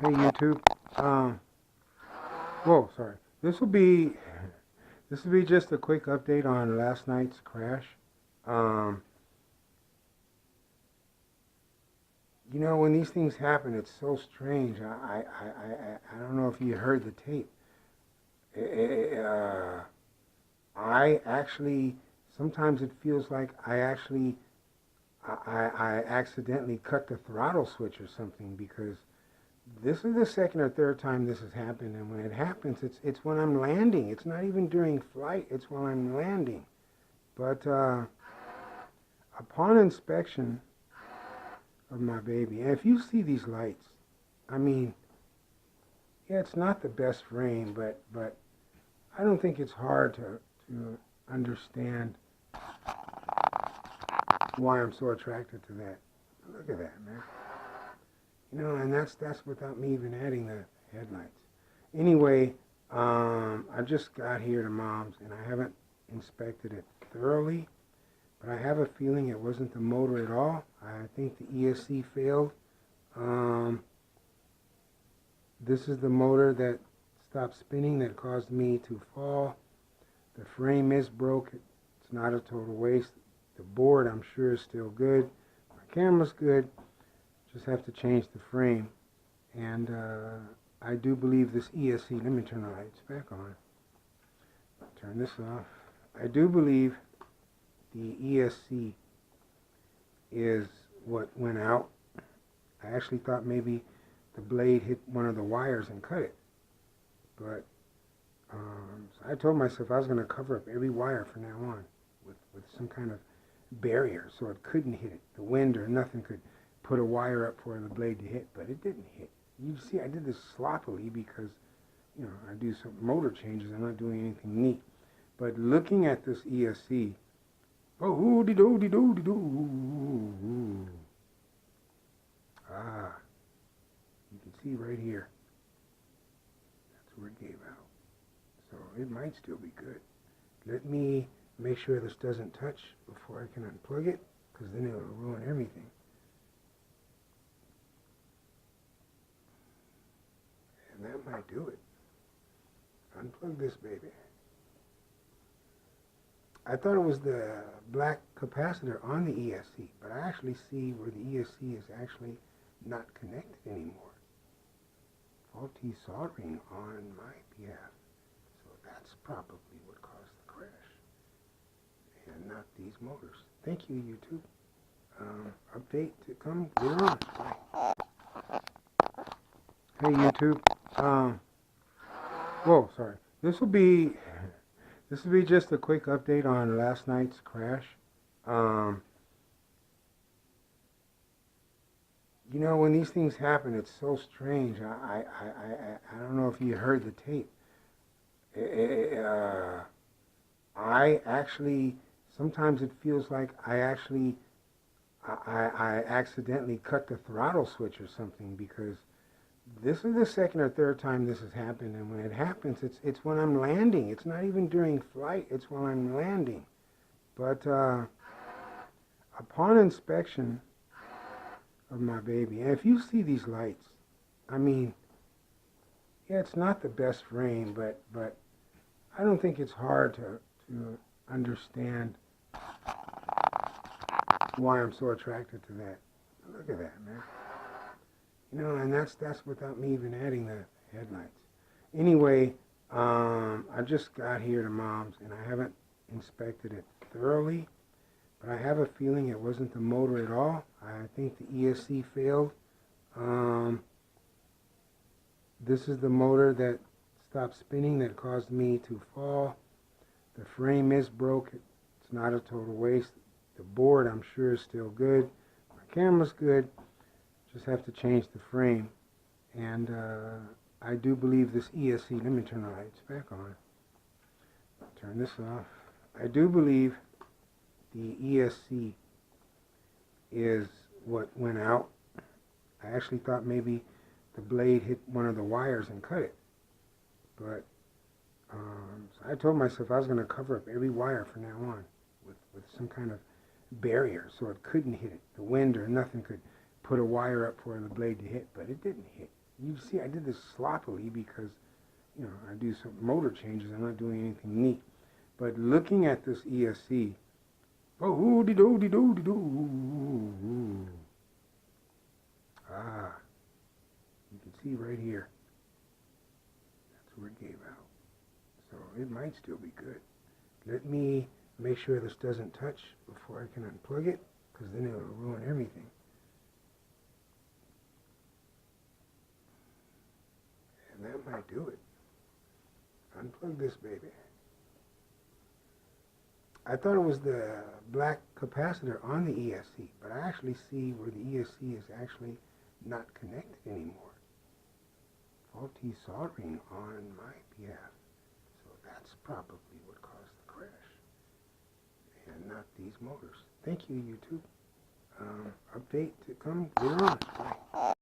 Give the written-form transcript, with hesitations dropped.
Hey YouTube. Whoa, sorry. This will be just a quick update on last night's crash. Um, when these things happen, it's so strange. I don't know if you heard the tape. I actually sometimes it feels like I accidentally cut the throttle switch or something because this is the second or third time this has happened, and when it happens, it's when I'm landing. It's not even during flight. It's when I'm landing. But upon inspection of my baby, and if you see these lights, I mean, yeah, it's not the best frame, but I don't think it's hard to understand why I'm so attracted to that. Look at that, man. And that's without me even adding the headlights. Anyway, I just got here to Mom's, and I haven't inspected it thoroughly, but I have a feeling it wasn't the motor at all. I think the ESC failed. This is the motor that stopped spinning that caused me to fall. The frame is broke. It's not a total waste. The board, I'm sure, is still good. My camera's good. Just have to change the frame. And I do believe this ESC, let me turn the lights back on. Turn this off. I do believe the ESC is what went out. I actually thought maybe the blade hit one of the wires and cut it. But so I told myself I was going to cover up every wire from now on with some kind of barrier so it couldn't hit it. The wind or nothing could put a wire up for the blade to hit, but it didn't hit. You see, I did this sloppily because, I do some motor changes. I'm not doing anything neat. But looking at this ESC, oh, de-do. Ah, you can see right here. That's where it gave out. So it might still be good. Let me make sure this doesn't touch before I can unplug it, because then it'll ruin everything. And that might do it. Unplug this baby. I thought it was the black capacitor on the ESC, but I actually see where the ESC is actually not connected anymore. Faulty soldering on my behalf. So that's probably what caused the crash, and not these motors. Thank you, YouTube. Update to come later on. Bye. Hey, YouTube. Whoa, sorry. This will be just a quick update on last night's crash. When these things happen, it's so strange. I don't know if you heard the tape. I actually sometimes it feels like I accidentally cut the throttle switch or something because this is the second or third time this has happened, and when it happens, it's when I'm landing. It's not even during flight. It's when I'm landing. But upon inspection of my baby, and if you see these lights, I mean, yeah, it's not the best frame, but I don't think it's hard to understand why I'm so attracted to that. Look at that, man. And that's without me even adding the headlights. Anyway, I just got here to Mom's, and I haven't inspected it thoroughly, but I have a feeling it wasn't the motor at all. I think the ESC failed. This is the motor that stopped spinning that caused me to fall. The frame is broke. It's not a total waste. The board, I'm sure, is still good. My camera's good. Just have to change the frame. And I do believe this ESC, let me turn the lights back on. Turn this off. I do believe the ESC is what went out. I actually thought maybe the blade hit one of the wires and cut it. But so I told myself I was going to cover up every wire from now on with some kind of barrier so it couldn't hit it. The wind or nothing could put a wire up for the blade to hit, but it didn't hit. You see, I did this sloppily because, you know, I do some motor changes. I'm not doing anything neat. But looking at this ESC, oh, de do de do de do. Ah, you can see right here. That's where it gave out. So it might still be good. Let me make sure this doesn't touch before I can unplug it, because then it'll ruin everything. And that might do it. Unplug this baby. I thought it was the black capacitor on the ESC, but I actually see where the ESC is actually not connected anymore. Faulty soldering on my behalf. So that's probably what caused the crash, and not these motors. Thank you, YouTube. Update to come later on. Bye.